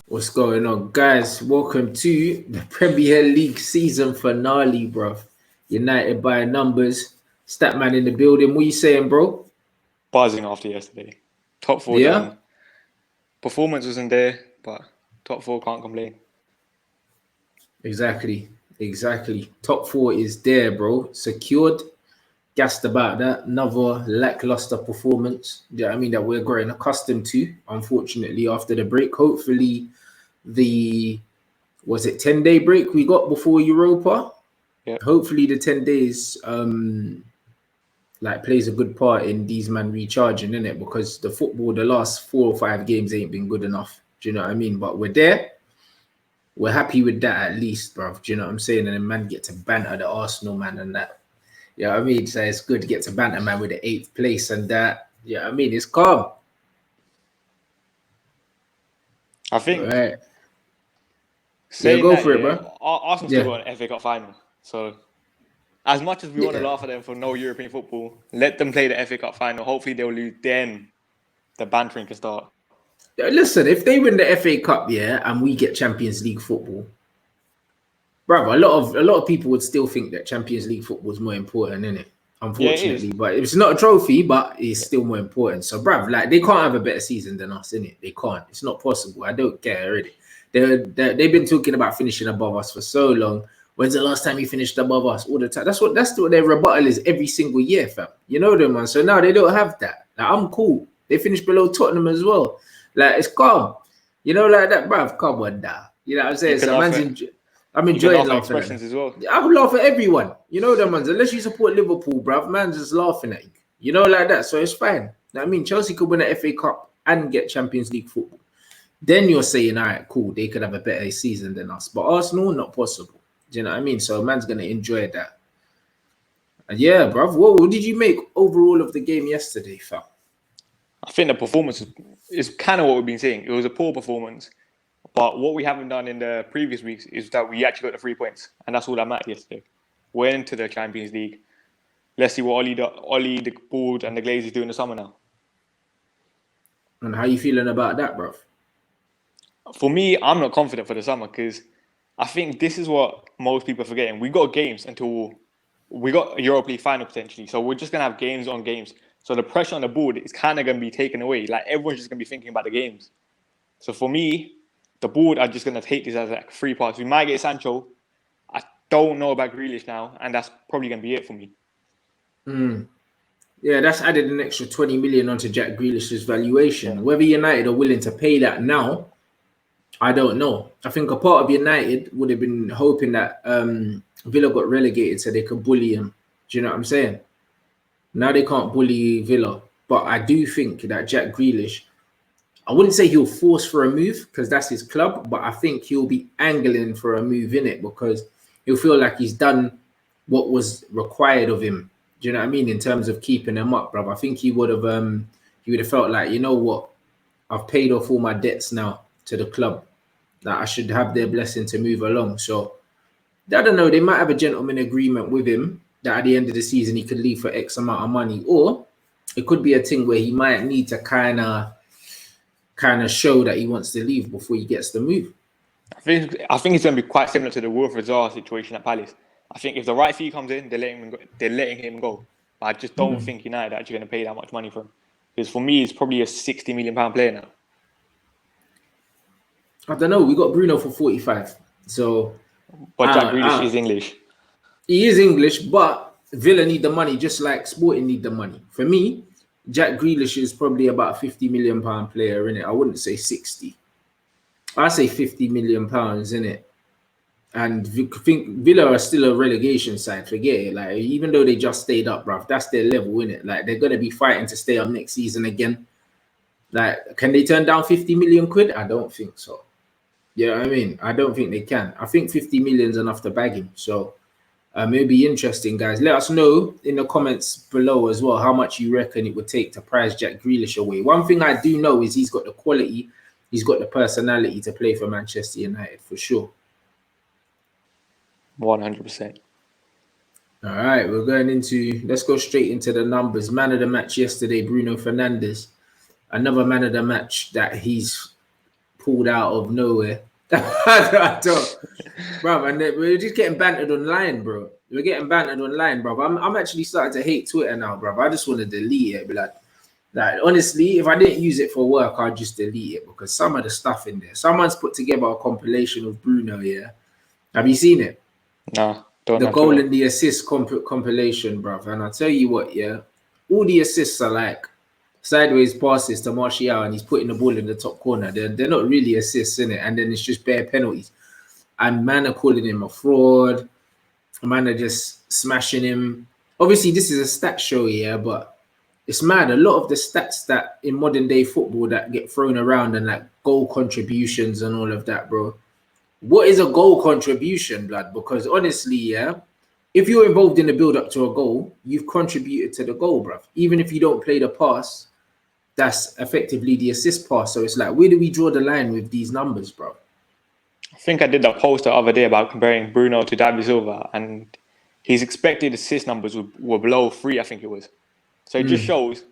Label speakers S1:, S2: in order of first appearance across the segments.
S1: What's going on, guys? Welcome to the Premier League season finale, bro. United by numbers. Statman in the building. What you saying, bro?
S2: Buzzing after yesterday. Top four
S1: Yeah?
S2: done. Performance wasn't there, but top four can't complain.
S1: Exactly. Top four is there, bro. Secured. Gassed about that. Another lackluster performance. Yeah, I mean that we're growing accustomed to, unfortunately, after the break. Hopefully, the 10-day break we got before Europa?
S2: Yeah.
S1: Hopefully the 10 days plays a good part in these man recharging, innit? Because the football, the last 4 or 5 games ain't been good enough. Do you know what I mean? But we're there. We're happy with that at least, bro. Do you know what I'm saying? And then man get to banter the Arsenal man and that. You know what I mean? So it's good to get to banter man with the 8th place and that. Yeah, I mean, it's calm.
S2: I think
S1: Right.
S2: saying
S1: go
S2: that,
S1: for it, bro.
S2: Arsenal still got an FA Cup final. So as much as we want to laugh at them for no European football, let them play the FA Cup final. Hopefully they'll lose. Then the bantering can start.
S1: Listen, if they win the FA Cup, and we get Champions League football, bro, a lot of people would still think that Champions League football is more important, isn't it? Unfortunately, but it's not a trophy, but it's still more important. So, bruv, like they can't have a better season than us, innit? They can't. It's not possible. I don't care already. They've been talking about finishing above us for so long. When's the last time you finished above us? All the time. That's what their rebuttal is every single year, fam. You know them, man. So now they don't have that. Like, I'm cool. They finished below Tottenham as well. Like, it's calm. You know, like that, bruv. Come on, now. You know what I'm saying? So I'm enjoying laughing at
S2: expressions as well.
S1: I would laugh at everyone. You know them ones. Unless you support Liverpool, bruv, man's just laughing at you. You know, like that. So it's fine. I mean, Chelsea could win an FA Cup and get Champions League football. Then you're saying, all right, cool, they could have a better season than us. But Arsenal, not possible. Do you know what I mean? So man's going to enjoy that. And yeah, bruv, what did you make overall of the game yesterday, fam?
S2: I think the performance is kind of what we've been saying. It was a poor performance. But what we haven't done in the previous weeks is that we actually got the 3 points. And that's all that mattered yesterday. We're into the Champions League. Let's see what Ollie, the board, and the Glazers do in the summer now.
S1: And how you feeling about that, bruv?
S2: For me, I'm not confident for the summer because I think this is what most people are forgetting. We got games until we got a Europa League final potentially. So we're just going to have games on games. So the pressure on the board is kind of going to be taken away. Like everyone's just going to be thinking about the games. So for me, the board are just going to take this as like 3 parts. We might get Sancho. I don't know about Grealish now. And that's probably going to be it for me.
S1: Yeah, that's added an extra 20 million onto Jack Grealish's valuation. Yeah. Whether United are willing to pay that now, I don't know. I think a part of United would have been hoping that Villa got relegated so they could bully him. Do you know what I'm saying? Now they can't bully Villa. But I do think that Jack Grealish, I wouldn't say he'll force for a move because that's his club, but I think he'll be angling for a move in it because he'll feel like he's done what was required of him. Do you know what I mean? In terms of keeping them up, bro. I think he would have felt like, you know what? I've paid off all my debts now to the club. That I should have their blessing to move along. So I don't know. They might have a gentleman agreement with him that at the end of the season he could leave for X amount of money, or it could be a thing where he might need to kind of show that he wants to leave before he gets the move.
S2: I think it's going to be quite similar to the Wilfred Zaha situation at Palace. I think if the right fee comes in, they're letting him go. But I just don't think United are actually going to pay that much money for him. Because for me, it's probably a £60 million player now.
S1: I don't know. We got Bruno for 45. So,
S2: but Jack Grealish is English.
S1: He is English, but Villa need the money just like Sporting need the money. For me, Jack Grealish is probably about £50 million player, in it. I wouldn't say 60. I say £50 million, in it. And I think Villa are still a relegation side. Forget it. Like, even though they just stayed up, bruv, that's their level, in it. Like, they're gonna be fighting to stay up next season again. Like, can they turn down 50 million quid? I don't think so. You know what I mean? I don't think they can. I think 50 million is enough to bag him. So it'll be interesting, guys. Let us know in the comments below as well how much you reckon it would take to prize Jack Grealish away. One thing I do know is he's got the quality, he's got the personality to play for Manchester United for sure.
S2: 100%.
S1: All right, let's go straight into the numbers. Man of the match yesterday, Bruno Fernandes. another man of the match that he's pulled out of nowhere. I don't, bro. And we're just getting bantered online, bro. We're getting bantered online, bro. I'm actually starting to hate Twitter now, bro. I just want to delete it. Be like honestly, if I didn't use it for work, I'd just delete it because some of the stuff in there. Someone's put together a compilation of Bruno. Yeah, have you seen it?
S2: No, don't.
S1: The goal and the assist compilation, bro. And I'll tell you what, yeah, all the assists are like sideways passes to Martial, and he's putting the ball in the top corner. They're not really assists in it, and then it's just bare penalties. And man are calling him a fraud. Man are just smashing him. Obviously, this is a stat show, yeah, but it's mad. A lot of the stats that in modern day football that get thrown around and like goal contributions and all of that, bro. What is a goal contribution, blood? Because honestly, yeah, if you're involved in the build-up to a goal, you've contributed to the goal, bruv. Even if you don't play the pass, that's effectively the assist pass. So it's like, where do we draw the line with these numbers, bro?
S2: I think I did that post the other day about comparing Bruno to David Silva, and his expected assist numbers were below 3, I think it was. So it just shows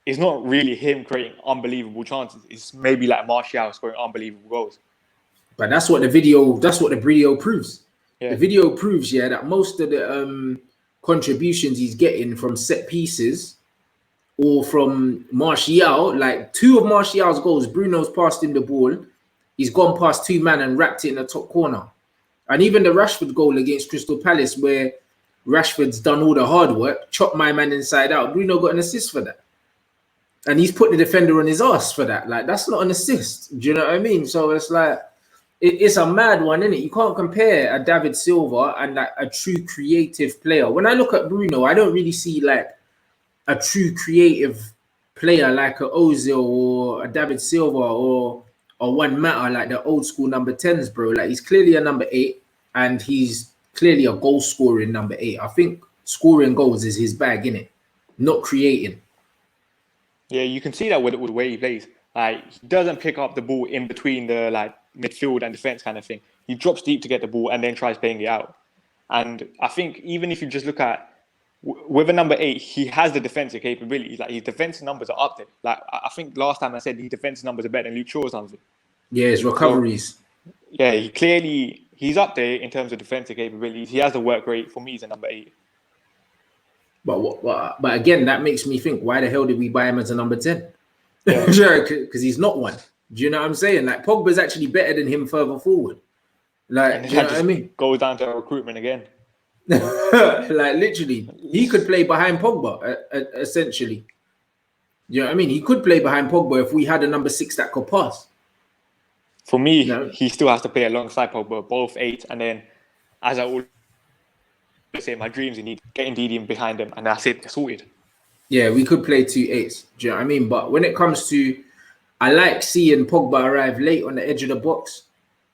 S2: it's not really him creating unbelievable chances. It's maybe like Martial scoring unbelievable goals.
S1: But that's what the video proves. Yeah. The video proves, yeah, that most of the contributions he's getting from set pieces or from Martial, like 2 of Martial's goals, Bruno's passed him the ball. He's gone past 2 men and wrapped it in the top corner. And even the Rashford goal against Crystal Palace, where Rashford's done all the hard work, chopped my man inside out, Bruno got an assist for that. And he's put the defender on his ass for that. Like, that's not an assist. Do you know what I mean? So it's like, it's a mad one, isn't it? You can't compare a David Silva and like a true creative player. When I look at Bruno, I don't really see like a true creative player like a Ozil or a David Silva or one matter like the old school number 10s, bro. Like, he's clearly a number 8 and he's clearly a goal scoring number 8. I think scoring goals is his bag, innit? Not creating.
S2: Yeah, you can see that with the way he plays. Like, he doesn't pick up the ball in between the like midfield and defense kind of thing. He drops deep to get the ball and then tries playing it out. And I think even if you just look at with a number 8, he has the defensive capabilities. Like, his defensive numbers are up there. Like, I think last time I said his defensive numbers are better than Luke Shaw's numbers.
S1: Yeah, his recoveries.
S2: So, yeah, he's up there in terms of defensive capabilities. He has the work rate. For me, he's a number 8.
S1: But again, that makes me think, why the hell did we buy him as a number 10? Yeah, because he's not one. Do you know what I'm saying? Like, Pogba's actually better than him further forward. Like, do you know what I mean?
S2: Goes down to recruitment again.
S1: Like, literally, he could play behind Pogba, essentially. You know what I mean? He could play behind Pogba if we had a number 6 that could pass.
S2: For me, he still has to play alongside Pogba, both 8, and then, as I always say, my dreams, you need getting Didi behind them, and that's it, sorted.
S1: Yeah, we could play 2 8s. Do you know what I mean? But when it comes to, I like seeing Pogba arrive late on the edge of the box.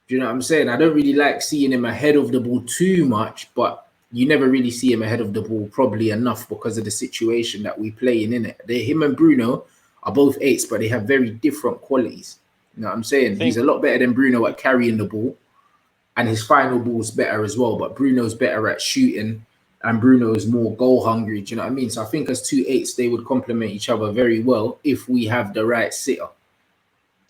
S1: Do you know what I'm saying? I don't really like seeing him ahead of the ball too much, but you never really see him ahead of the ball probably enough because of the situation that we play in it. Him and Bruno are both 8s, but they have very different qualities. You know what I'm saying? He's a lot better than Bruno at carrying the ball, and his final ball's better as well, but Bruno's better at shooting, and Bruno's more goal hungry. Do you know what I mean? So I think as 2 8s, they would complement each other very well if we have the right sitter.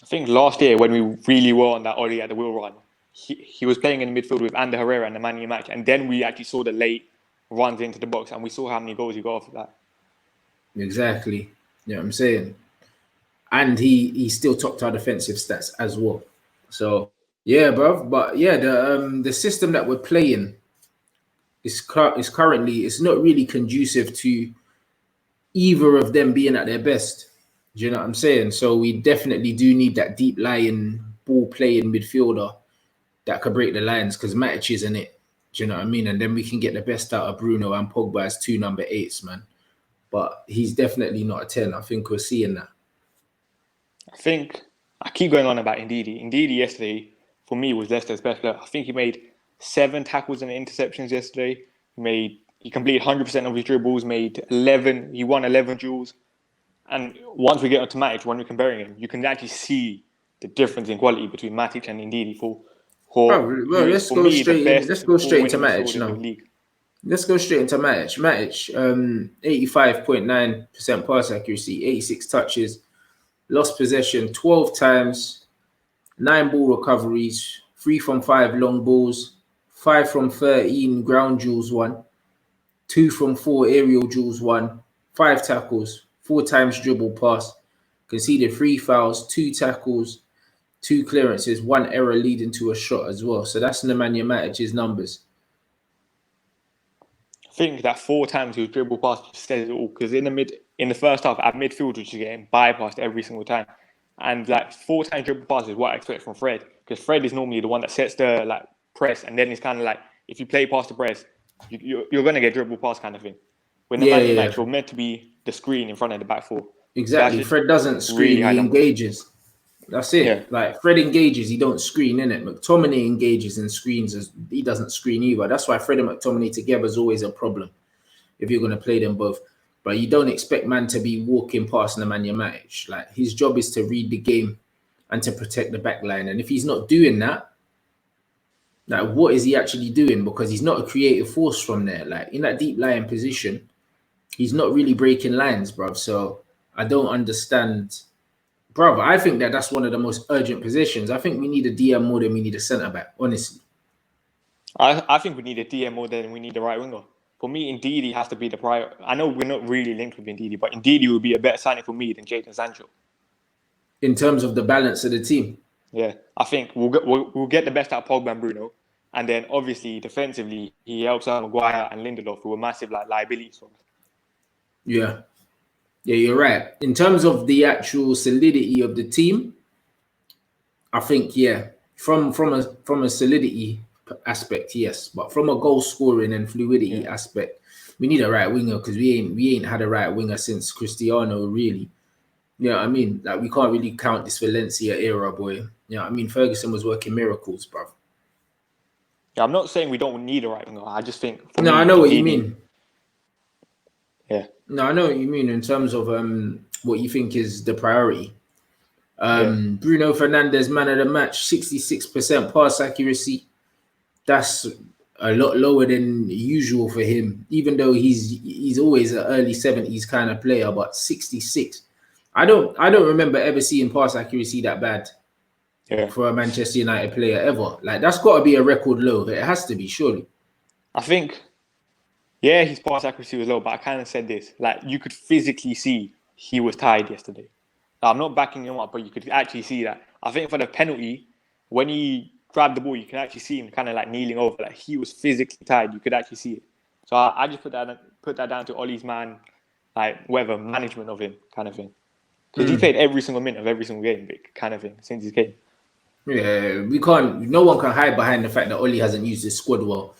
S2: I think last year when we really were on that Oli at the wheel run, he was playing in the midfield with Ander Herrera and the Man U match, and then we actually saw the late runs into the box, and we saw how many goals he got off of that.
S1: Exactly. You know what I'm saying? And he still topped our defensive stats as well. So yeah, bruv. But yeah, the system that we're playing is currently, it's not really conducive to either of them being at their best. Do you know what I'm saying? So we definitely do need that deep lying ball playing midfielder that could break the lines, because Matic isn't it. Do you know what I mean? And then we can get the best out of Bruno and Pogba as 2 number 8s, man. But he's definitely not a 10. I think we're seeing that.
S2: I think I keep going on about Ndidi. Ndidi yesterday, for me, was Leicester's best player. I think he made 7 tackles and interceptions yesterday. He completed 100% of his dribbles, he won 11 duels. And once we get onto Matic, when we're comparing him, you can actually see the difference in quality between Matic and Ndidi.
S1: Let's go straight into Matic now. Let's go straight into Matic. Matic, 85.9% pass accuracy, 86 touches, lost possession 12 times, 9 ball recoveries, 3 from 5 long balls, 5 from 13 ground duels won, 2 from 4 aerial duels won, 5 tackles, 4 times dribble pass, conceded 3 fouls, 2 tackles, 2 clearances, 1 error leading to a shot as well. So that's Nemanja Matic's numbers.
S2: I think that 4 times he was dribble past says it all, because in the first half at midfield, which is getting bypassed every single time, and like 4 times dribble pass is what I expect from Fred, because Fred is normally the one that sets the like press, and then it's kind of like if you play past the press, you're going to get dribble pass kind of thing. When the match, you're meant to be the screen in front of the back four.
S1: Exactly. So Fred doesn't screen; he engages. That's it. Yeah. Like Fred engages, he don't screen, innit? McTominay engages and screens, as he doesn't screen either. That's why Fred and McTominay together is always a problem if you're going to play them both. But you don't expect man to be walking past Nemanja Matic. Like his job is to read the game and to protect the back line. And if he's not doing that, like what is he actually doing? Because he's not a creative force from there. Like in that deep lying position, he's not really breaking lines, bruv. So I don't understand. Bro, I think that's one of the most urgent positions. I think we need a DM more than we need a centre back, honestly.
S2: I think we need a DM more than we need a right winger. For me, Ndidi has to be the prior. I know we're not really linked with Ndidi, but Ndidi would be a better signing for me than Jadon Sancho.
S1: In terms of the balance of the team?
S2: Yeah, I think we'll get the best out of Pogba and Bruno. And then obviously, defensively, he helps out Maguire and Lindelof, who are massive liabilities for us.
S1: Yeah. Yeah, you're right. In terms of the actual solidity of the team, I think from a solidity aspect, yes, but from a goal scoring and fluidity aspect, we need a right winger because we ain't had a right winger since Cristiano, really. You know what I mean? Like we can't really count this Valencia era, boy. You know what I mean? Ferguson was working miracles, bruv.
S2: Yeah, I'm not saying we don't need a right winger. I just think
S1: I know what you mean.
S2: Yeah.
S1: No, I know what you mean in terms of what you think is the priority. Bruno Fernandes, man of the match, 66% pass accuracy. That's a lot lower than usual for him, even though he's always an early 70s kind of player, but 66. I don't remember ever seeing pass accuracy that bad for a Manchester United player ever. Like that's got to be a record low. It has to be, surely.
S2: I think. Yeah, his pass accuracy was low, but I kind of said this. Like, you could physically see he was tired yesterday. Now, I'm not backing him up, but you could actually see that. I think for the penalty, when he grabbed the ball, you can actually see him kind of like kneeling over. Like, he was physically tired. You could actually see it. So I just put that down to Ollie's like, whatever, management of him kind of thing. Because he played every single minute of every single game, kind of thing, since he came.
S1: Yeah, no one can hide behind the fact that Ollie hasn't used his squad well.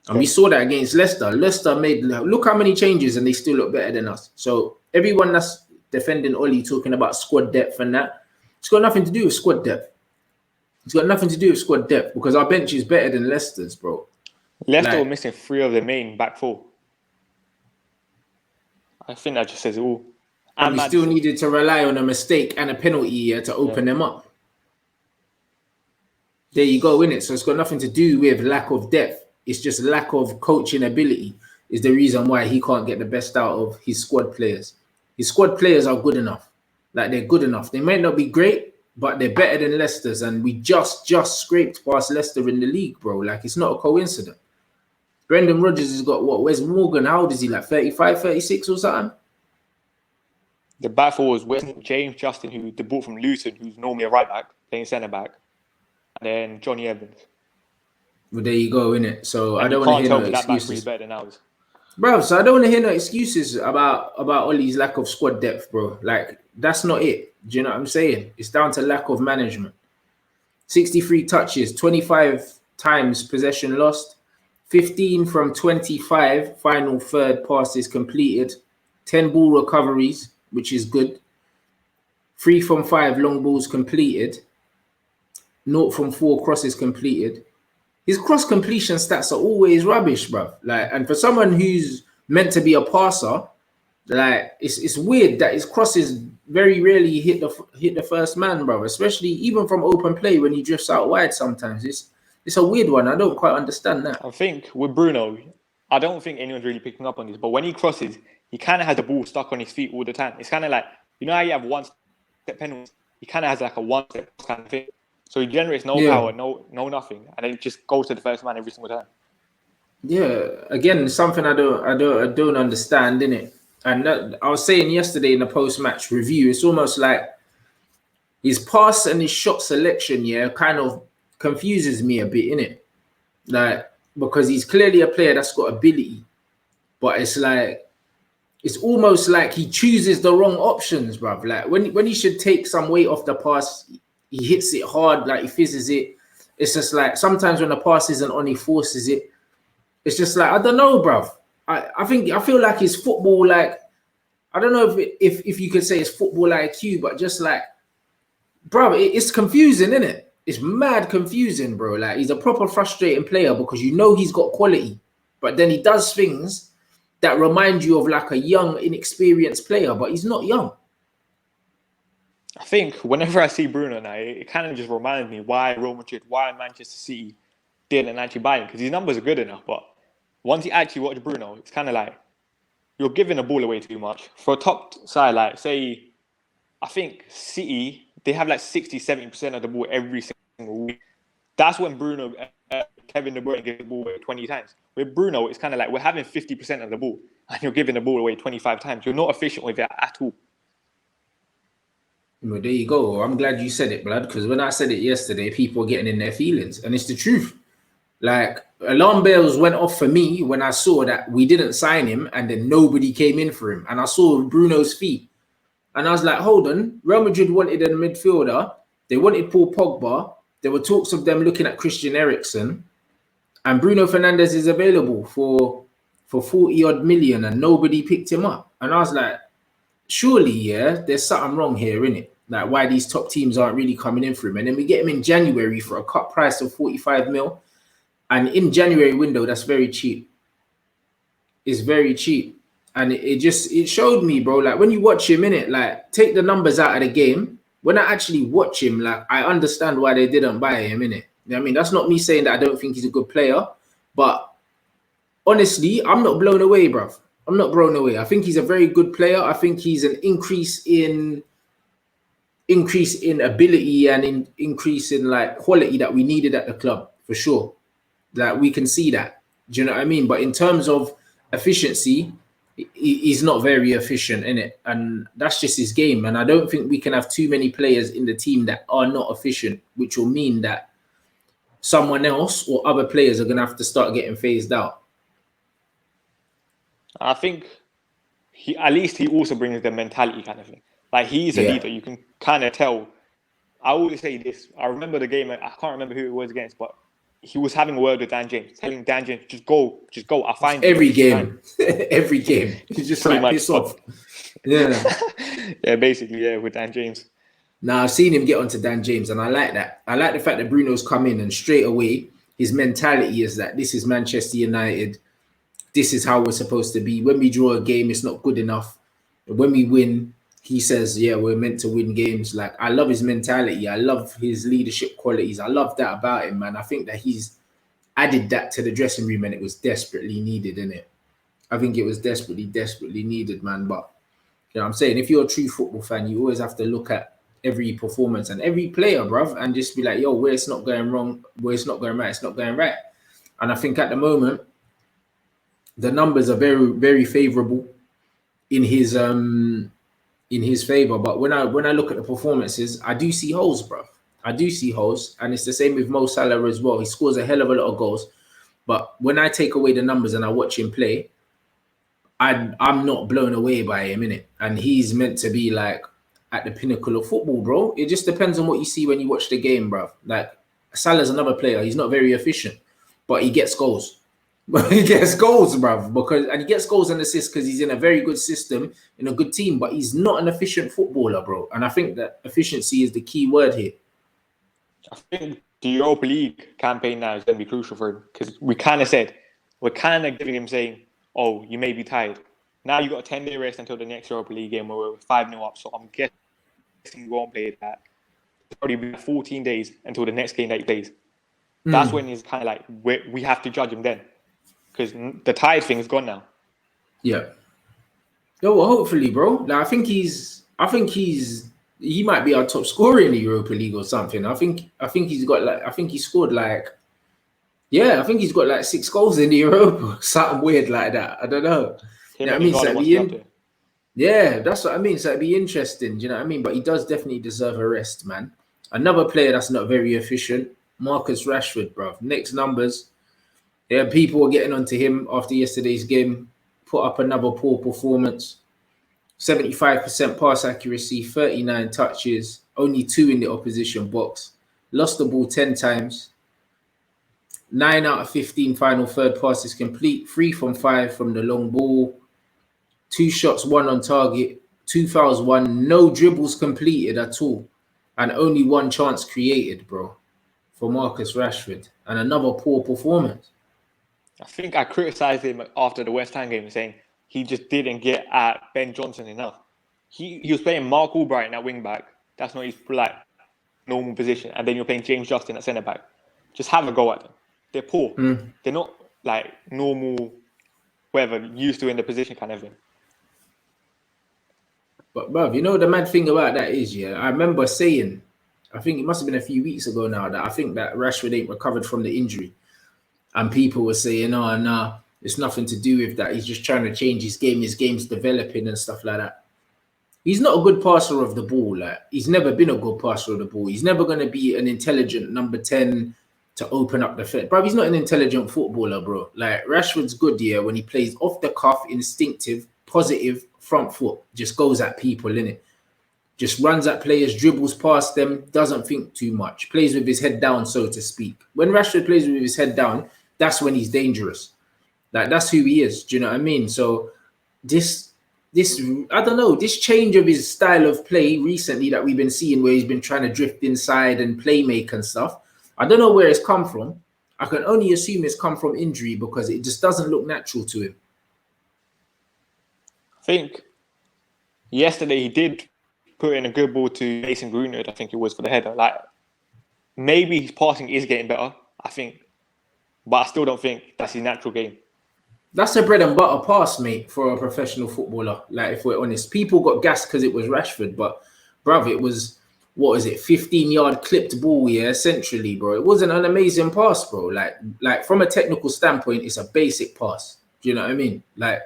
S1: And we saw that against Leicester. Leicester look how many changes and they still look better than us. So everyone that's defending Ollie talking about squad depth and that, it's got nothing to do with squad depth. It's got nothing to do with squad depth because our bench is better than Leicester's, bro.
S2: Leicester were missing 3 of the main back 4. I think that just says it all.
S1: And we still needed to rely on a mistake and a penalty to open them up. There you go, innit? So it's got nothing to do with lack of depth. It's just lack of coaching ability is the reason why he can't get the best out of his squad players. His squad players are good enough. Like, they're good enough. They might not be great, but they're better than Leicester's. And we just scraped past Leicester in the league, bro. Like, it's not a coincidence. Brendan Rodgers has got what? Where's Morgan? How old is he? Like 35, 36 or something?
S2: The back 4 was James Justin, who they bought from Luton, who's normally a right back, playing centre back. And then Johnny Evans.
S1: Well, there you go, innit? So I don't want to hear no excuses.
S2: Better than ours.
S1: Bro, so I don't want to hear no excuses about Ollie's lack of squad depth, bro. Like, that's not it. Do you know what I'm saying? It's down to lack of management. 63 touches, 25 times possession lost, 15 from 25 final third passes completed, 10 ball recoveries, which is good, 3 from 5 long balls completed, 0 from 4 crosses completed. His cross completion stats are always rubbish, bro. Like, and for someone who's meant to be a passer, like it's weird that his crosses very rarely hit the first man, bro. Especially even from open play when he drifts out wide. Sometimes it's a weird one. I don't quite understand that.
S2: I think with Bruno, I don't think anyone's really picking up on this. But when he crosses, he kind of has the ball stuck on his feet all the time. It's kind of like, you know how you have one step penalty, he kind of has like a one-step kind of thing. So he generates no power, no nothing, and then it just goes to the first man every single time.
S1: Yeah, again, something I don't understand, innit? And I was saying yesterday in the post-match review, it's almost like his pass and his shot selection, kind of confuses me a bit, innit? Like, because he's clearly a player that's got ability, but it's like, it's almost like he chooses the wrong options, bruv. Like when he should take some weight off the pass, he hits it hard, like he fizzes it. It's just like sometimes when the pass isn't on, he forces it. It's just like, I don't know, bruv. I feel like his football, like, I don't know if you could say it's football IQ, but just like, bruv, it's confusing, isn't it? It's mad confusing, bro. Like, he's a proper frustrating player because you know he's got quality, but then he does things that remind you of like a young, inexperienced player, but he's not young.
S2: I think whenever I see Bruno now, it kind of just reminds me why Real Madrid, why Manchester City didn't actually buy him, because his numbers are good enough, but once you actually watch Bruno, it's kind of like you're giving the ball away too much. For a top side, like, say, I think City, they have like 60-70% of the ball every single week. That's when Bruno, Kevin De Bruyne gives the ball away 20 times. With Bruno, it's kind of like we're having 50% of the ball and you're giving the ball away 25 times. You're not efficient with it at all.
S1: Well, there you go. I'm glad you said it, blood, because when I said it yesterday, people were getting in their feelings, and it's the truth. Like, alarm bells went off for me when I saw that we didn't sign him and then nobody came in for him. And I saw Bruno's feet. And I was like, hold on. Real Madrid wanted a midfielder. They wanted Paul Pogba. There were talks of them looking at Christian Eriksen. And Bruno Fernandes is available for 40-odd million and nobody picked him up. And I was like, surely, there's something wrong here, innit? Like, why these top teams aren't really coming in for him. And then we get him in January for a cut price of 45 mil. And in January window, that's very cheap. It's very cheap. And it showed me, bro, like when you watch him in it, like take the numbers out of the game. When I actually watch him, like I understand why they didn't buy him in it. You know what I mean? That's not me saying that I don't think he's a good player, but honestly, I'm not blown away, bro. I'm not blown away. I think he's a very good player. I think he's an increase in ability and increase in like quality that we needed at the club for sure. That we can see that. Do you know what I mean? But in terms of efficiency, he's not very efficient in it, and that's just his game. And I don't think we can have too many players in the team that are not efficient, which will mean that someone else or other players are going to have to start getting phased out.
S2: I think he also brings the mentality kind of thing. Like, he's a leader. You can kind of tell. I always say this. I remember the game. I can't remember who it was against, but he was having a word with Dan James, telling Dan James, just go. I'll find you.
S1: Every game. Every game. He's just pretty like, piss off. Yeah.
S2: Yeah, basically, yeah, with Dan James.
S1: Now, I've seen him get onto Dan James, and I like that. I like the fact that Bruno's come in and straight away, his mentality is that this is Manchester United. This is how we're supposed to be. When we draw a game, it's not good enough. But when we win, he says, yeah, we're meant to win games. Like, I love his mentality. I love his leadership qualities. I love that about him, man. I think that he's added that to the dressing room, and it was desperately needed, innit? I think it was desperately needed, man. But, you know what I'm saying? If you're a true football fan, you always have to look at every performance and every player, bruv, and just be like, yo, where it's not going wrong, where it's not going right, it's not going right. And I think at the moment, the numbers are very, very favourable in his favour. But when I look at the performances, I do see holes, bro. I do see holes, and it's the same with Mo Salah as well. He scores a hell of a lot of goals, but when I take away the numbers and I watch him play, I'm not blown away by him, innit? And he's meant to be like at the pinnacle of football, bro. It just depends on what you see when you watch the game, bro. Like, Salah's another player. He's not very efficient, but he gets goals. He gets goals, bruv, and he gets goals and assists because he's in a very good system, in a good team, but he's not an efficient footballer, bro. And I think that efficiency is the key word here.
S2: I think the Europa League campaign now is going to be crucial for him, because we're kind of giving him saying, oh, you may be tired. Now you got a 10-day rest until the next Europa League game where we're 5-0 up, so I'm guessing you won't play that. It's probably be 14 days until the next game that he plays. That's when he's kind of like, we have to judge him then. Because the tired thing is gone now. Yeah.
S1: No, well, hopefully, bro. Like, I think he's he might be our top scorer in the Europa League or something. I think he's got like I think he scored like I think he's got like 6 goals in the Europa, something weird like that. I don't know. You
S2: Him
S1: know what I
S2: and
S1: mean? So
S2: Uganda
S1: it'd
S2: must
S1: be
S2: be up there.
S1: yeah, that's what I mean. So it'd be interesting. Do you know what I mean? But he does definitely deserve a rest, man. Another player that's not very efficient, Marcus Rashford, bro. Next numbers. Yeah, people were getting onto him after yesterday's game. Put up another poor performance. 75% pass accuracy, 39 touches, only 2 in the opposition box. Lost the ball 10 times. 9 out of 15 final third passes complete. 3 from 5 from the long ball. 2 shots, 1 on target. 2 fouls, 1. No dribbles completed at all. And only 1 chance created, bro, for Marcus Rashford. And another poor performance.
S2: I think I criticised him after the West Ham game, saying he just didn't get at Ben Johnson enough. He was playing Mark Albright at wing back. That's not his like normal position. And then you're playing James Justin at centre back. Just have a go at them. They're poor. They're not like normal, whatever, used to in the position kind of thing.
S1: But bruv, you know the mad thing about that is, I remember saying, I think it must have been a few weeks ago now, that I think that Rashford ain't recovered from the injury. And people were saying, oh, nah, it's nothing to do with that. He's just trying to change his game. His game's developing and stuff like that. He's not a good passer of the ball. Like, he's never been a good passer of the ball. He's never going to be an intelligent number 10 to open up the field. Bro, he's not an intelligent footballer, bro. Like, Rashford's good, when he plays off the cuff, instinctive, positive, front foot. Just goes at people, innit? Just runs at players, dribbles past them, doesn't think too much. Plays with his head down, so to speak. When Rashford plays with his head down, that's when he's dangerous. Like, that's who he is. Do you know what I mean? So this I don't know, this change of his style of play recently that we've been seeing, where he's been trying to drift inside and play make and stuff, I don't know where it's come from. I can only assume it's come from injury, because it just doesn't look natural to him.
S2: I think yesterday he did put in a good ball to Mason Greenwood, I think it was, for the header. Like, maybe his passing is getting better, I think. But I still don't think that's his natural game.
S1: That's a bread and butter pass, mate, for a professional footballer. Like, if we're honest, people got gassed because it was Rashford, but bruv, it was, what is it, 15-yard clipped ball, centrally, bro. It wasn't an amazing pass, bro. Like from a technical standpoint, it's a basic pass. Do you know what I mean? Like,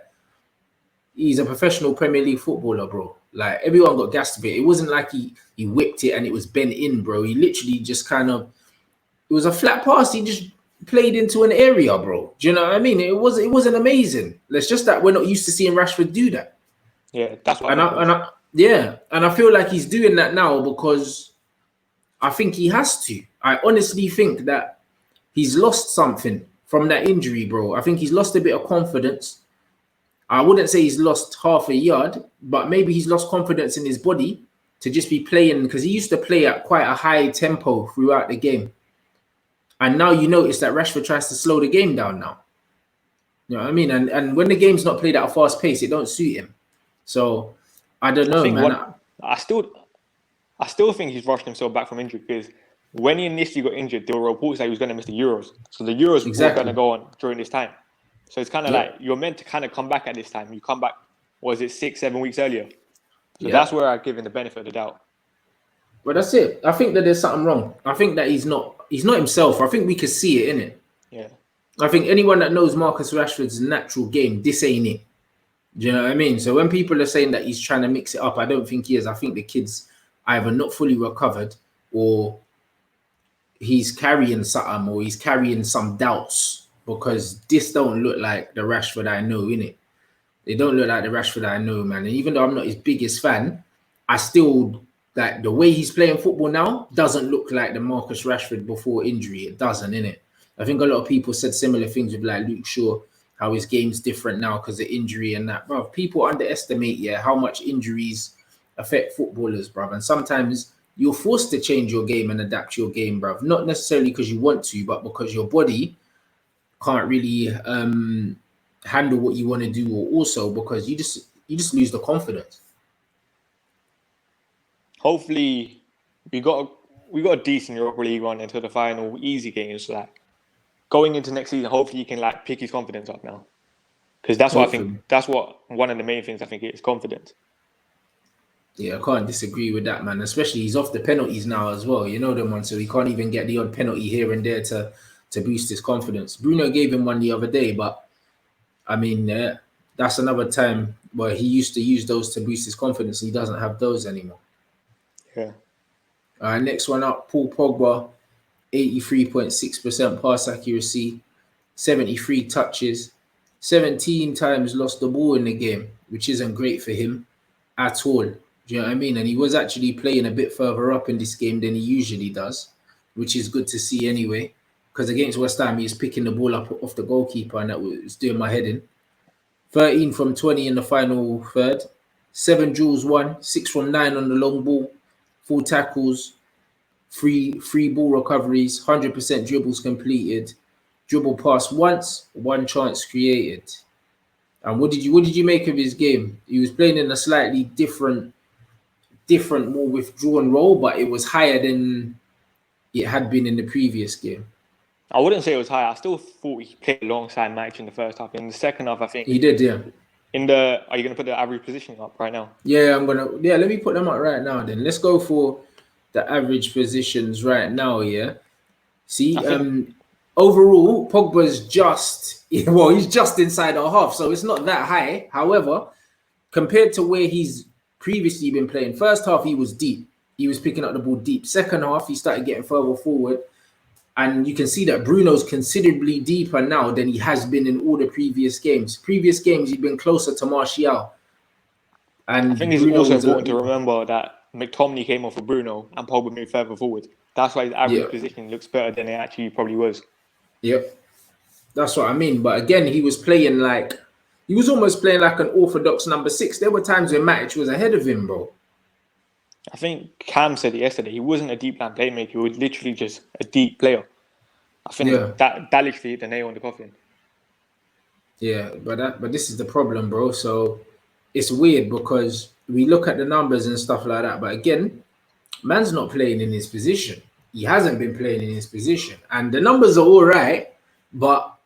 S1: he's a professional Premier League footballer, bro. Like, everyone got gassed a bit. It wasn't like he whipped it and it was bent in, bro. He literally just kind of, it was a flat pass. He just played into an area, bro. Do you know what I mean? It wasn't amazing. It's just that we're not used to seeing Rashford do that.
S2: Yeah, that's what
S1: and I feel like he's doing that now because I think he has to. I honestly think that he's lost something from that injury, bro. I think he's lost a bit of confidence. I wouldn't say he's lost half a yard, but maybe he's lost confidence in his body to just be playing, because he used to play at quite a high tempo throughout the game. And now you notice that Rashford tries to slow the game down now. You know what I mean? And when the game's not played at a fast pace, it don't suit him. So I don't know, man.
S2: I still think he's rushed himself back from injury, because when he initially got injured, there were reports that he was going to miss the Euros. So the Euros were going to go on during this time. So it's kind of like you're meant to kind of come back at this time. You come back, was it 6-7 weeks earlier? So that's where I give him the benefit of the doubt.
S1: But that's it. I think that there's something wrong. I think that he's not himself. I think we can see it, innit?
S2: Yeah.
S1: I think anyone that knows Marcus Rashford's natural game, this ain't it. Do you know what I mean? So when people are saying that he's trying to mix it up, I don't think he is. I think the kid's either not fully recovered, or he's carrying something, or he's carrying some doubts, because this don't look like the Rashford I know, innit? They don't look like the Rashford I know, man. And even though I'm not his biggest fan, I still, like, the way he's playing football now doesn't look like the Marcus Rashford before injury. It doesn't, innit? I think a lot of people said similar things with like Luke Shaw, how his game's different now because of injury and that. Bro, people underestimate, how much injuries affect footballers, bro. And sometimes you're forced to change your game and adapt your game, bro. Not necessarily because you want to, but because your body can't really handle what you want to do, or also because you just lose the confidence.
S2: Hopefully, we got a decent Europa League run into the final, easy games. So that going into next season, hopefully he can like pick his confidence up now, because that's what I think. That's what one of the main things I think is confidence.
S1: Yeah, I can't disagree with that, man. Especially he's off the penalties now as well. You know them one, so he can't even get the odd penalty here and there to boost his confidence. Bruno gave him one the other day, but I mean, that's another time where he used to use those to boost his confidence. He doesn't have those anymore.
S2: Yeah.
S1: Next one up, Paul Pogba, 83.6% pass accuracy, 73 touches, 17 times lost the ball in the game, which isn't great for him at all. Do you know what I mean? And he was actually playing a bit further up in this game than he usually does, which is good to see anyway. Because against West Ham, he was picking the ball up off the goalkeeper, and that was doing my head in. 13 from 20 in the final third, 7 duels won, 6 from 9 on the long ball, 4 tackles, free ball recoveries, 100% dribbles completed, dribble pass once, 1 chance created. And what did you make of his game? He was playing in a slightly different, more withdrawn role, but it was higher than it had been in the previous game.
S2: I wouldn't say it was high. I still thought he played alongside Matic in the first half. In the second half, I think
S1: he did. Yeah.
S2: Are you going to put the average positioning up right now?
S1: Yeah, let me put them up right now. Then let's go for the average positions right now. Yeah. See, overall, Pogba's he's just inside our half, so it's not that high. However, compared to where he's previously been playing, first half he was deep. He was picking up the ball deep. Second half, he started getting further forward. And you can see that Bruno's considerably deeper now than he has been in all the previous games. Previous games, he'd been closer to Martial. And
S2: I think it's also important to remember that McTominay came off of Bruno and Pogba moved further forward. That's why his average positioning looks better than it actually probably was.
S1: Yep. That's what I mean. But again, he was almost playing like an orthodox number 6. There were times when Matic was ahead of him, bro.
S2: I think Cam said it yesterday. He wasn't a deep line playmaker. He was literally just a deep player. I think that literally hit the nail on the coffin.
S1: Yeah, but this is the problem, bro. So it's weird because we look at the numbers and stuff like that. But again, man's not playing in his position. He hasn't been playing in his position. And the numbers are all right, but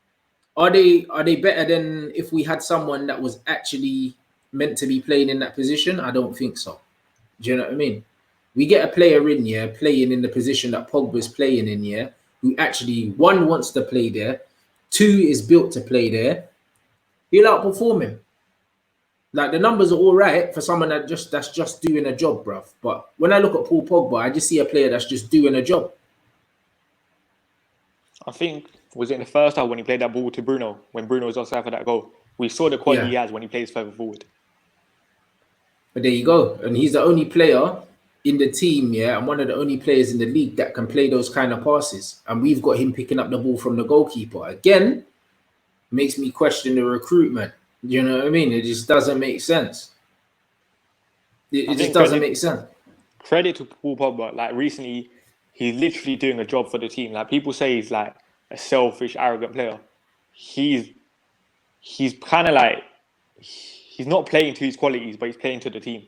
S1: are they better than if we had someone that was actually meant to be playing in that position? I don't think so. Do you know what I mean? We get a player in here playing in the position that Pogba's playing in here, who actually, 1, wants to play there, 2, is built to play there. He'll outperform him. Like, the numbers are all right for someone that's just doing a job, bruv. But when I look at Paul Pogba, I just see a player that's just doing a job.
S2: I think, was it in the first half when he played that ball to Bruno, when Bruno was offside for that goal? We saw the quality he has when he plays further forward.
S1: But there you go. And he's the only player in the team, and one of the only players in the league that can play those kind of passes. And we've got him picking up the ball from the goalkeeper. Again, makes me question the recruitment. You know what I mean? It just doesn't make sense. It just doesn't make sense.
S2: Credit to Paul Pogba. Like, recently, he's literally doing a job for the team. Like, people say he's like a selfish, arrogant player. He's kind of like, he's not playing to his qualities, but he's playing to the team.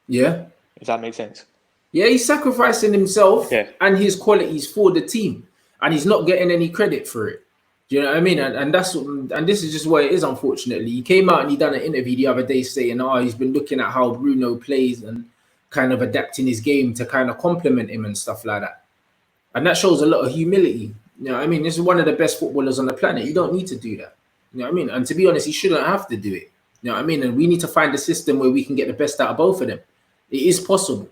S2: Yeah. If that makes sense.
S1: Yeah, he's sacrificing himself and his qualities for the team. And he's not getting any credit for it. Do you know what I mean? And this is just what it is, unfortunately. He came out and he done an interview the other day saying, he's been looking at how Bruno plays and kind of adapting his game to kind of complement him and stuff like that. And that shows a lot of humility. You know what I mean? This is one of the best footballers on the planet. You don't need to do that. You know what I mean? And to be honest, he shouldn't have to do it. You know what I mean? And we need to find a system where we can get the best out of both of them. It is possible.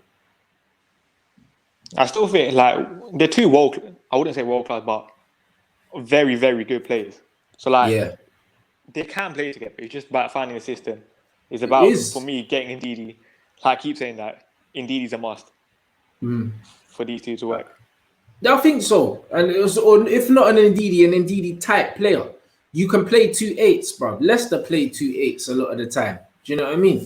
S2: I still think like they're two I wouldn't say world class, but very, very good players. So they can play together. It's just about finding a system. It's about, for me, getting Ndidi. Like I keep saying that Ndidi's a must for these two to work.
S1: I think so. And it was, or if not an Ndidi type player. You can play 2 8s, bro. Leicester play 2 8s a lot of the time. Do you know what I mean?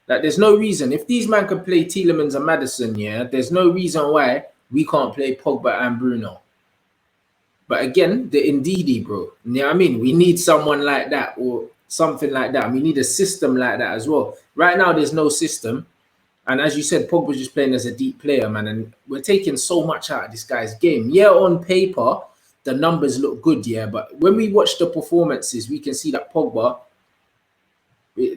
S1: Like, there's no reason. If these men can play Tielemans and Maddison, there's no reason why we can't play Pogba and Bruno. But again, the Ndidi, bro. You know what I mean? We need someone like that or something like that. We need a system like that as well. Right now, there's no system. And as you said, Pogba's just playing as a deep player, man. And we're taking so much out of this guy's game. Yeah, on paper, the numbers look good, but when we watch the performances, we can see that Pogba,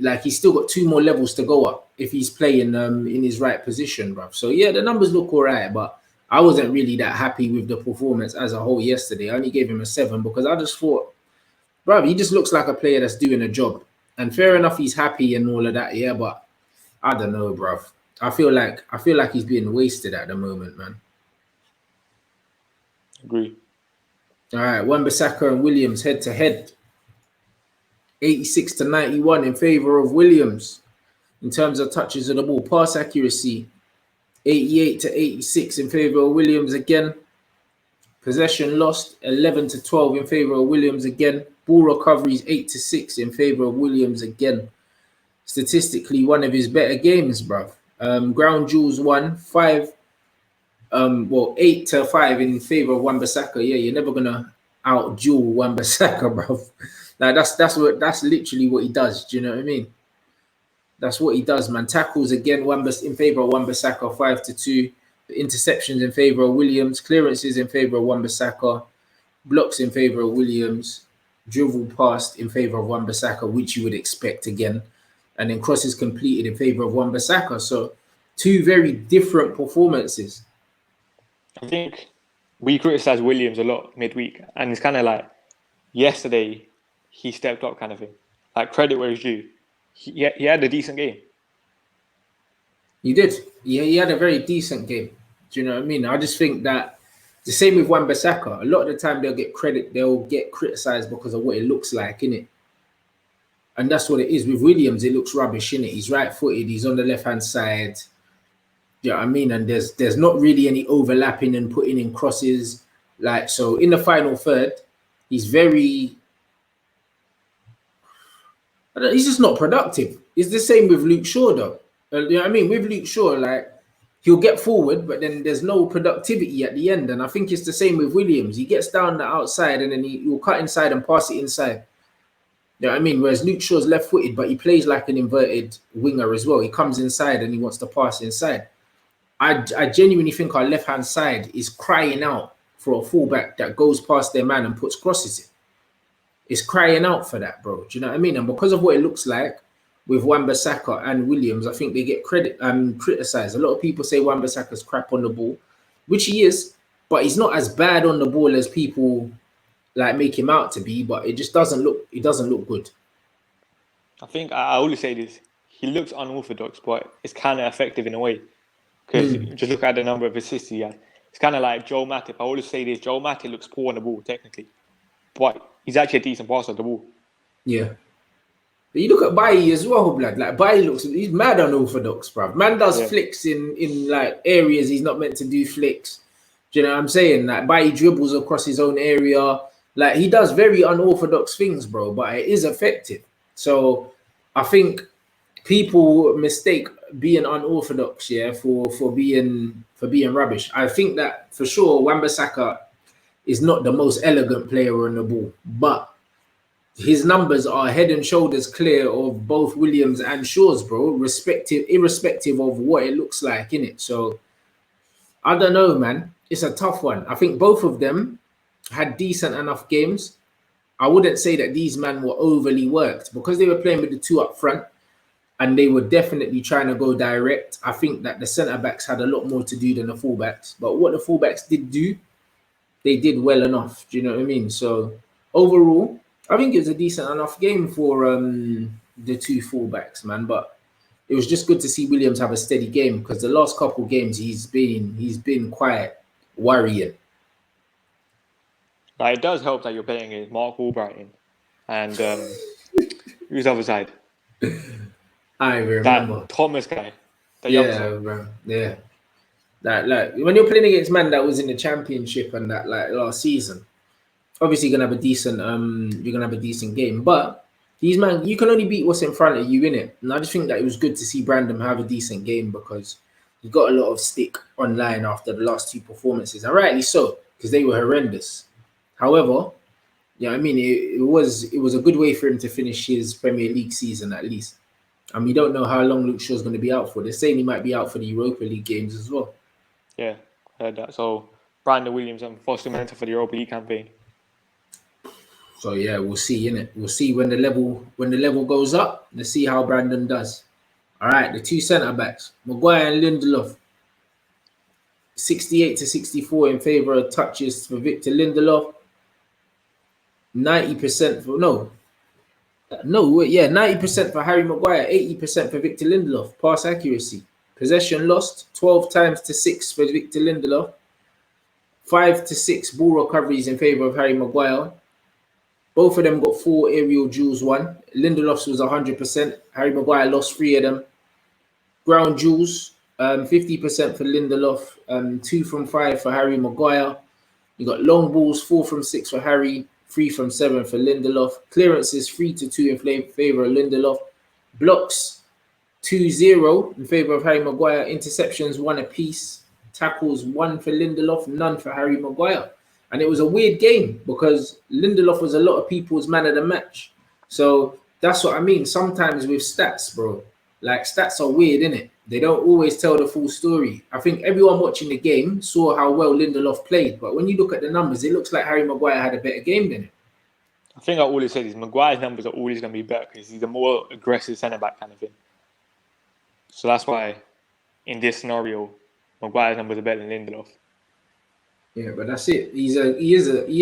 S1: like he's still got 2 more levels to go up if he's playing in his right position, bruv. So yeah, the numbers look all right, but I wasn't really that happy with the performance as a whole yesterday. I only gave him a 7 because I just thought, bruv, he just looks like a player that's doing a job. And fair enough, he's happy and all of that, yeah, but I don't know, bruv. I feel like he's being wasted at the moment, man.
S2: Agree.
S1: All right, Wan-Bissaka and Williams head to head. 86 to 91 in favor of Williams. In terms of touches of the ball, pass accuracy, 88 to 86 in favor of Williams again. Possession lost, 11 to 12 in favor of Williams again. Ball recoveries, 8 to 6 in favor of Williams again. Statistically, one of his better games, bruv. Ground duels 8 to 5 in favor of Wan-Bissaka. Yeah, you're never gonna out duel Wan-Bissaka, bruv. Like that's literally what he does. Do you know what I mean? That's what he does, man. Tackles again, in favor of Wan-Bissaka, 5 to 2. Interceptions in favor of Williams. Clearances in favor of Wan-Bissaka. Blocks in favor of Williams. Dribble passed in favor of Wan-Bissaka, which you would expect again. And then crosses completed in favor of Wan-Bissaka. So 2 very different performances.
S2: I think we criticised Williams a lot midweek, and it's kind of like yesterday he stepped up kind of thing. Like, credit where it's due. He had a decent game.
S1: He did. Yeah, he had a very decent game. Do you know what I mean? I just think that the same with Wan-Bissaka. A lot of the time they'll get criticised because of what it looks like, innit? And that's what it is. With Williams, it looks rubbish, innit? He's right-footed, he's on the left-hand side. Do you know what I mean? And there's not really any overlapping and putting in crosses. Like, so in the final third, he's just not productive. It's the same with Luke Shaw, though. You know what I mean? With Luke Shaw, like, he'll get forward, but then there's no productivity at the end. And I think it's the same with Williams. He gets down the outside and then he'll cut inside and pass it inside. You know what I mean? Whereas Luke Shaw's left-footed, but he plays like an inverted winger as well. He comes inside and he wants to pass inside. I genuinely think our left-hand side is crying out for a fullback that goes past their man and puts crosses in. It's crying out for that, bro. Do you know what I mean? And because of what it looks like with Wan-Bissaka and Williams, I think they get criticised. A lot of people say Wan-Bissaka's crap on the ball, which he is, but he's not as bad on the ball as people like make him out to be. But it just doesn't look good.
S2: I think I always say this: he looks unorthodox, but it's kind of effective in a way. Because just look at the number of assists he had. It's kind of like Joel Matip. I always say this: Joel Matip looks poor on the ball technically, but he's actually a decent passer on the ball.
S1: Yeah. But you look at Bailly as well, blood. Like, Bailly he's mad unorthodox, bruv. Man does flicks in like areas he's not meant to do flicks. Do you know what I'm saying? Like, Bailly dribbles across his own area. Like, he does very unorthodox things, bro, but it is effective. So I think people mistake being unorthodox, for being rubbish. I think that for sure Wan-Bissaka is not the most elegant player on the ball, but his numbers are head and shoulders clear of both Williams and Shaw's, bro, irrespective of what it looks like, innit? So I don't know, man. It's a tough one. I think both of them had decent enough games. I wouldn't say that these men were overly worked because they were playing with the 2 up front and they were definitely trying to go direct. I think that the centre-backs had a lot more to do than the fullbacks. But what the fullbacks did do, they did well enough. Do you know what I mean? So overall, I think it was a decent enough game for the 2 fullbacks, man. But it was just good to see Williams have a steady game because the last couple games he's been quite worrying.
S2: Like, it does help that you're playing with Mark Albrighton and who's the other side?
S1: I remember
S2: that Thomas guy.
S1: Bro. Yeah. Like when you're playing against man that was in the championship and that like last season, obviously you're gonna have a decent game. But these man, you can only beat what's in front of you, innit? And I just think that it was good to see Brandon have a decent game because he got a lot of stick online after the last 2 performances, and rightly so, because they were horrendous. However, yeah, I mean it was a good way for him to finish his Premier League season at least. And we don't know how long Luke Shaw's going to be out for. They're saying he might be out for the Europa League games as well.
S2: Yeah, I heard that. So Brandon Williams and Foster Mensah for the Europa League campaign.
S1: So yeah, we'll see, innit? We'll see when the level goes up. Let's see how Brandon does. All right, the two centre backs, Maguire and Lindelof. 68 to 64 in favour of touches for Victor Lindelof. 90% for 90% for Harry Maguire, 80% for Victor Lindelof. Pass accuracy. Possession lost, 12 times to 6 for Victor Lindelof. 5 to 6 ball recoveries in favour of Harry Maguire. Both of them got 4 aerial duels won. Lindelof's was 100%. Harry Maguire lost 3 of them. Ground duels, 50% for Lindelof, 2 from 5 for Harry Maguire. You got long balls, 4 from 6 for Harry, 3 from 7 for Lindelof. Clearances, 3 to 2 in favour of Lindelof. Blocks, 2-0 in favour of Harry Maguire. Interceptions, 1 apiece. Tackles, 1 for Lindelof, none for Harry Maguire. And it was a weird game because Lindelof was a lot of people's man of the match. So that's what I mean. Sometimes with stats, bro, like stats are weird, innit? They don't always tell the full story. I think everyone watching the game saw how well Lindelof played. But when you look at the numbers, it looks like Harry Maguire had a better game than him.
S2: I think I always said is Maguire's numbers are always going to be better because he's a more aggressive centre-back kind of thing. So that's why in this scenario, Maguire's numbers are better than Lindelof.
S1: Yeah, but that's it. He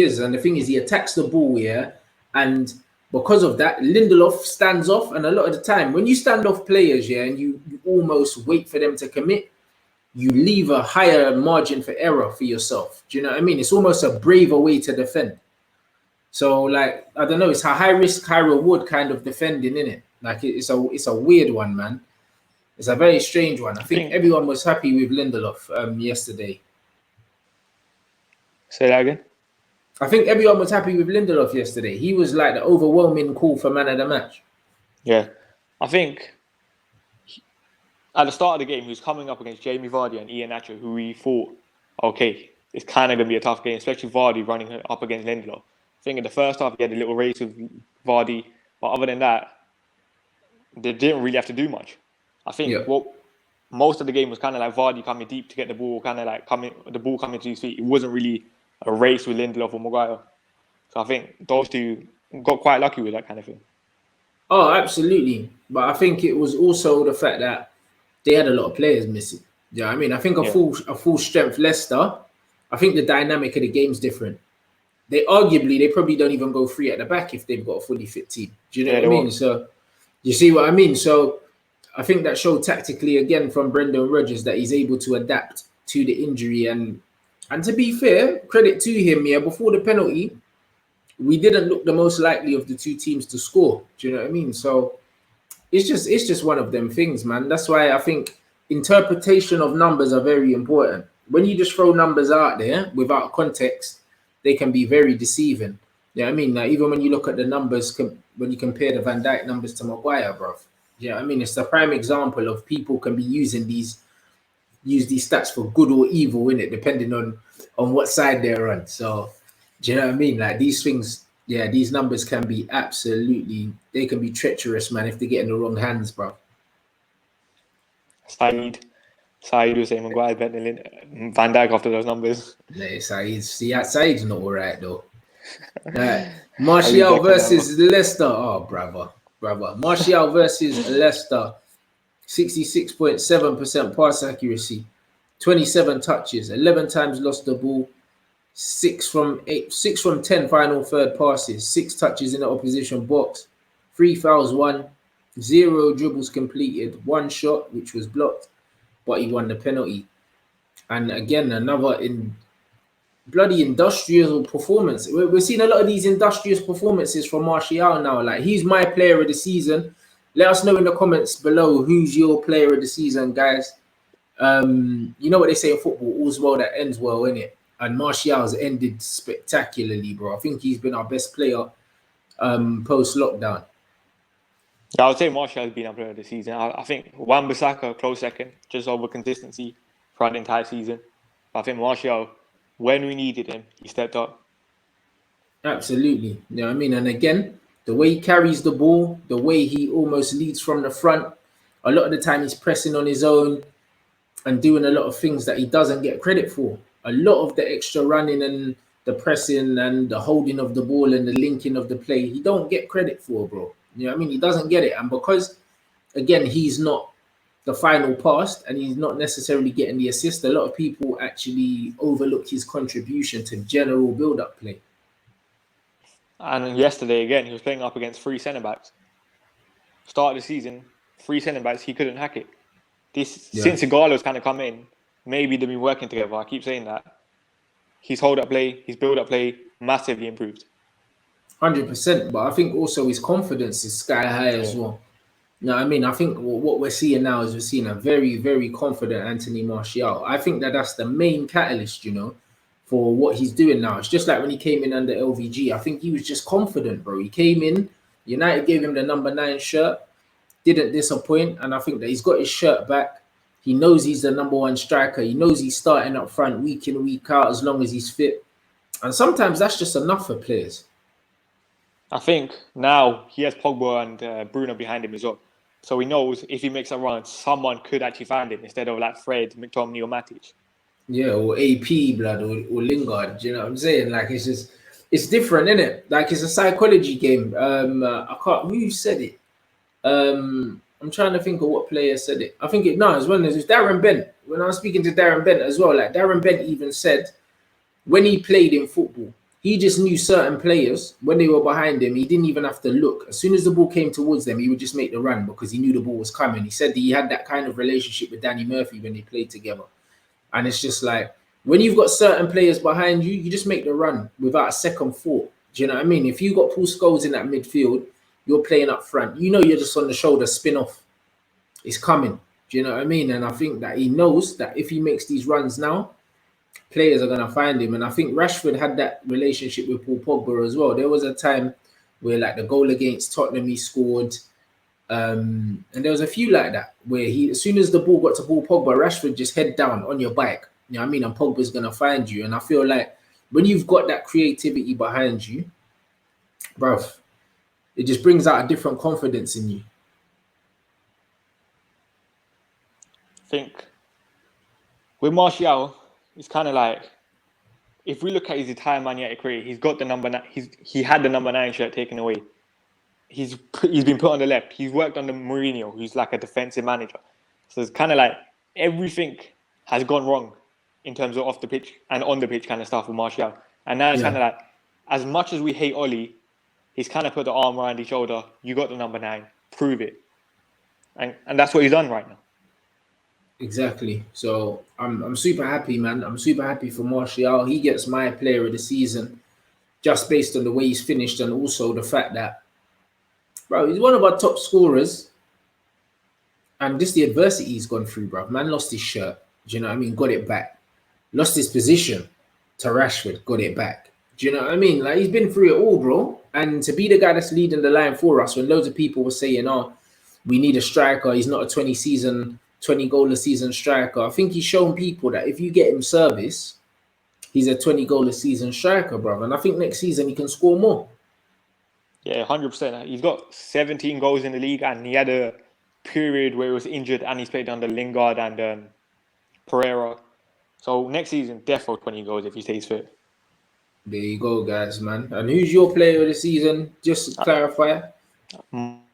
S1: is. And the thing is, he attacks the ball, yeah. And because of that, Lindelof stands off. And a lot of the time, when you stand off players, yeah, and you almost wait for them to commit, you leave a higher margin for error for yourself. Do you know what I mean? It's almost a braver way to defend. So, like, I don't know, it's a high risk, high reward kind of defending, innit? Like, it's a weird one, man. It's a very strange one. I think everyone was happy with Lindelof yesterday.
S2: Say that again?
S1: I think everyone was happy with Lindelof yesterday. He was like the overwhelming call for man of the match.
S2: Yeah. I think at the start of the game, he was coming up against Jamie Vardy and Ian Nacho, who we thought, okay, it's kind of going to be a tough game, especially Vardy running up against Lindelof. I think in the first half, he had a little race with Vardy. But other than that, they didn't really have to do much. I think what most of the game was kind of like Vardy coming deep to get the ball, kind of like the ball coming to his feet. It wasn't really a race with Lindelof or Maguire. So I think those two got quite lucky with that kind of thing.
S1: Oh, absolutely. But I think it was also the fact that they had a lot of players missing. Yeah, I mean, I think a full strength Leicester, I think the dynamic of the game's different. They probably don't even go 3 at the back if they've got a fully fit team. Do you know what I mean? So you see what I mean? So I think that showed tactically again from Brendan Rodgers that he's able to adapt to the injury. And to be fair, credit to him, yeah, before the penalty, we didn't look the most likely of the two teams to score. Do you know what I mean? So it's just one of them things, man. That's why I think interpretation of numbers are very important. When you just throw numbers out there without context, they can be very deceiving. Yeah, I mean, even when you look at the numbers, when you compare the Van Dijk numbers to Maguire, bro. Yeah, I mean, it's the prime example of people can be use these stats for good or evil, innit, depending on what side they're on. So, do you know what I mean? Like these things, yeah, these numbers can be they can be treacherous, man, if they get in the wrong hands, bro.
S2: Saeed was saying Maguire better than Van Dijk after those numbers.
S1: Yeah, Saeed's not all right, though. Martial versus Leicester. Oh, brother. Martial versus Leicester. 66.7% pass accuracy. 27 touches. 11 times lost the ball. 6 from 10 final third passes. 6 touches in the opposition box. 3 fouls won. 0 dribbles completed. 1 shot, which was blocked, but he won the penalty. And again, another bloody industrial performance. We're seeing a lot of these industrious performances from Martial now. Like, he's my player of the season. Let us know in the comments below who's your player of the season, guys. You know what they say in football, all's well that ends well, innit? And Martial's ended spectacularly, bro. I think he's been our best player post-lockdown.
S2: I would say Martial has been our player of the season. I think Wan-Bissaka, close second, just over consistency throughout the entire season. I think Martial, when we needed him, he stepped up. Absolutely.
S1: You know what I mean? And again, the way he carries the ball, the way he almost leads from the front, a lot of the time he's pressing on his own and doing a lot of things that he doesn't get credit for. A lot of the extra running and the pressing and the holding of the ball and the linking of the play, he don't get credit for, bro. You know what I mean? He doesn't get it. And because, again, he's not the final pass and he's not necessarily getting the assist, a lot of people actually overlook his contribution to general build-up play.
S2: And yesterday, again, he was playing up against 3 centre-backs. Start of the season, 3 centre-backs, he couldn't hack it. Since Igalo's kind of come in, maybe they've been working together. I keep saying that. His hold-up play, his build-up play, massively improved.
S1: 100%, but I think also his confidence is sky high as well. You know what I mean? I think what we're seeing now is we're seeing a very, very confident Anthony Martial. I think that's the main catalyst, you know, for what he's doing now. It's just like when he came in under LVG. I think he was just confident, bro. He came in, United gave him the number 9 shirt, didn't disappoint, and I think that he's got his shirt back. He knows he's the number 1 striker. He knows he's starting up front week in, week out, as long as he's fit. And sometimes that's just enough for players.
S2: I think now he has Pogba and Bruno behind him as well. So he knows if he makes a run, someone could actually find him instead of like Fred, McTominay or Matic.
S1: Yeah, or AP, blood, or Lingard. Do you know what I'm saying? Like, it's different, isn't it? Like, it's a psychology game. Who said it? I'm trying to think of what player said it. I think it was Darren Bent. When I was speaking to Darren Bent as well, like Darren Bent even said when he played in football, he just knew certain players when they were behind him. He didn't even have to look. As soon as the ball came towards them, he would just make the run because he knew the ball was coming. He said that he had that kind of relationship with Danny Murphy when they played together. And it's just like when you've got certain players behind you, you just make the run without a second thought. Do you know what I mean? If you got Paul Scholes in that midfield, you're playing up front. You know you're just on the shoulder, spin off. It's coming. Do you know what I mean? And I think that he knows that if he makes these runs now, players are going to find him. And I think Rashford had that relationship with Paul Pogba as well. There was a time where like the goal against Tottenham he scored. And there was a few like that where as soon as the ball got to Paul Pogba, Rashford just head down on your bike. You know what I mean? And Pogba's going to find you. And I feel like when you've got that creativity behind you, bruv, it just brings out a different confidence in you.
S2: I think with Martial, it's kind of like if we look at his entire Man United career, he's got the number 9. He had the number 9 shirt taken away. He's been put on the left. He's worked under Mourinho, who's like a defensive manager. So it's kind of like everything has gone wrong in terms of off the pitch and on the pitch kind of stuff with Martial. And now it's kind of like, as much as we hate Oli, he's kind of put the arm around his shoulder. You got the number 9. Prove it. And that's what he's done right now.
S1: Exactly. So I'm super happy, man. I'm super happy for Martial. He gets my player of the season just based on the way he's finished and also the fact that, bro, he's one of our top scorers. And just the adversity he's gone through, bro. Man lost his shirt. Do you know what I mean? Got it back. Lost his position to Rashford. Got it back. Do you know what I mean? Like, he's been through it all, bro. And to be the guy that's leading the line for us when loads of people were saying, oh, we need a striker. He's not a 20 goal a season striker. I think he's shown people that if you get him service, he's a 20 goal a season striker, bro. And I think next season he can score more.
S2: Yeah, 100%. He's got 17 goals in the league and he had a period where he was injured and he's played under Lingard and Pereira. So next season, definitely 20 goals if he stays fit.
S1: There you go, guys, man. And who's your player of the season? Just to clarify.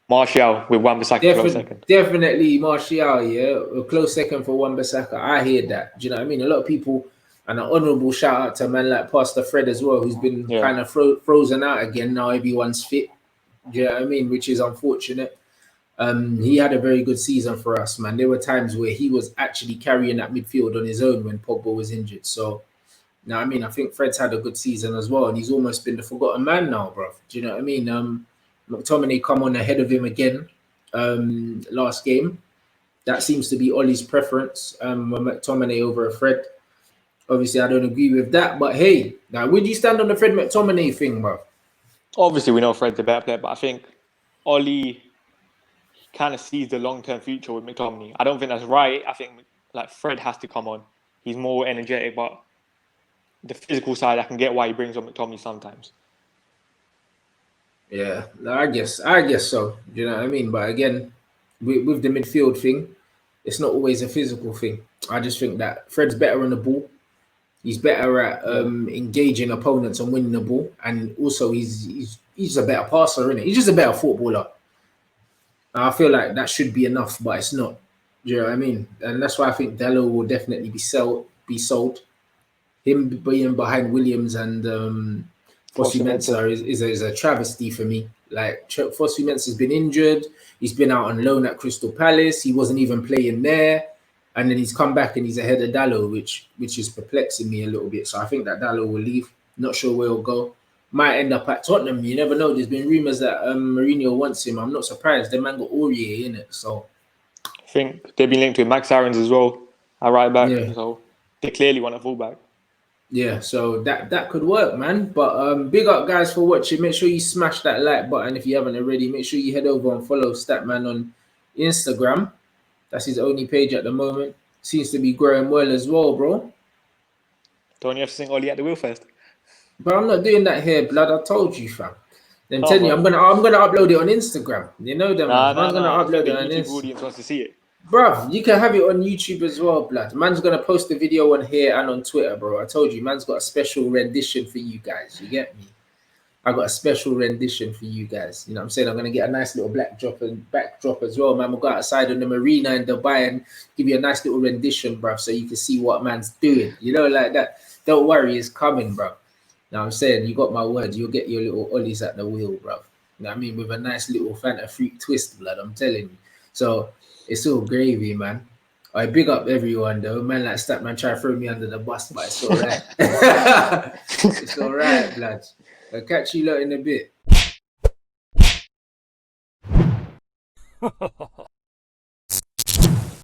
S2: Martial with Wan-Bissaka close second.
S1: Definitely Martial, yeah. A close second for Wan-Bissaka. I hear that. Do you know what I mean? A lot of people, and an honourable shout out to a man like Pastor Fred as well, who's been kind of frozen out again. Now everyone's fit. Do you know what I mean? Which is unfortunate. He had a very good season for us, man. There were times where he was actually carrying that midfield on his own when Pogba was injured. So, you know what I mean? I think Fred's had a good season as well, and he's almost been the forgotten man now, bro. Do you know what I mean? McTominay come on ahead of him again last game. That seems to be Ollie's preference, McTominay over Fred. Obviously, I don't agree with that, but hey, now would you stand on the Fred McTominay thing, bro?
S2: Obviously, we know Fred's a better player, but I think Ollie kind of sees the long-term future with McTominay. I don't think that's right. I think like Fred has to come on. He's more energetic, but the physical side, I can get why he brings on McTominay sometimes.
S1: Yeah, no, I guess so. You know what I mean? But again, with the midfield thing, it's not always a physical thing. I just think that Fred's better on the ball. He's better at engaging opponents and winning the ball, and also he's a better passer, isn't it? He's just a better footballer. I feel like that should be enough, but it's not. Do you know what I mean? And that's why I think Dalot will definitely be sold. Him being behind Williams and Fosu-Mensah is a travesty for me. Like Fosu-Mensah has been injured. He's been out on loan at Crystal Palace. He wasn't even playing there. And then he's come back and he's ahead of Dalot, which is perplexing me a little bit. So I think that Dalot will leave. Not sure where he'll go. Might end up at Tottenham. You never know. There's been rumours that Mourinho wants him. I'm not surprised. The man got Aurier in it. So
S2: I think they've been linked with Max Aarons as well at right back.
S1: Yeah.
S2: So they clearly want a fullback.
S1: Yeah, so that could work, man. But big up, guys, for watching. Make sure you smash that like button if you haven't already. Make sure you head over and follow Statman on Instagram. That's his only page at the moment. Seems to be growing well as well, bro.
S2: Don't you have to sing Ollie at the wheel first?
S1: But I'm not doing that here, blood. I told you, fam. Then tell you, I'm gonna upload it on Instagram. You know that, man. I'm gonna upload it on
S2: Instagram.
S1: Instagram.
S2: Audience wants to see it.
S1: Bruv, you can have it on YouTube as well, blood. Man's gonna post the video on here and on Twitter, bro. I told you, man's got a special rendition for you guys. You get me? I got a special rendition for you guys. You know what I'm saying? I'm gonna get a nice little backdrop as well, man. We'll go outside on the marina in Dubai and give you a nice little rendition, bruv, so you can see what man's doing. You know, like that. Don't worry, it's coming, bruv. Now I'm saying, you got my word. You'll get your little ollies at the wheel, bruv. You know what I mean? With a nice little Fanta Freak twist, blood. I'm telling you. So it's all gravy, man. I big up everyone though. Man like Statman try to throw me under the bus, but it's all right. It's all right, blood. I'll catch you lot in a bit.